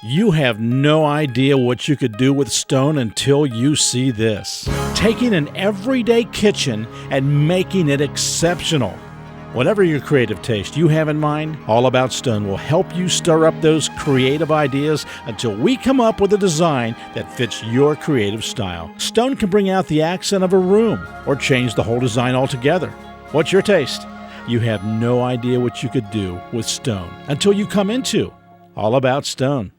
You have no idea what you could do with stone until you see this. Taking an everyday kitchen and making it exceptional. Whatever your creative taste you have in mind, All About Stone will help you stir up those creative ideas until we come up with a design that fits your creative style. Stone can bring out the accent of a room or change the whole design altogether. What's your taste? You have no idea what you could do with stone until you come into All About Stone.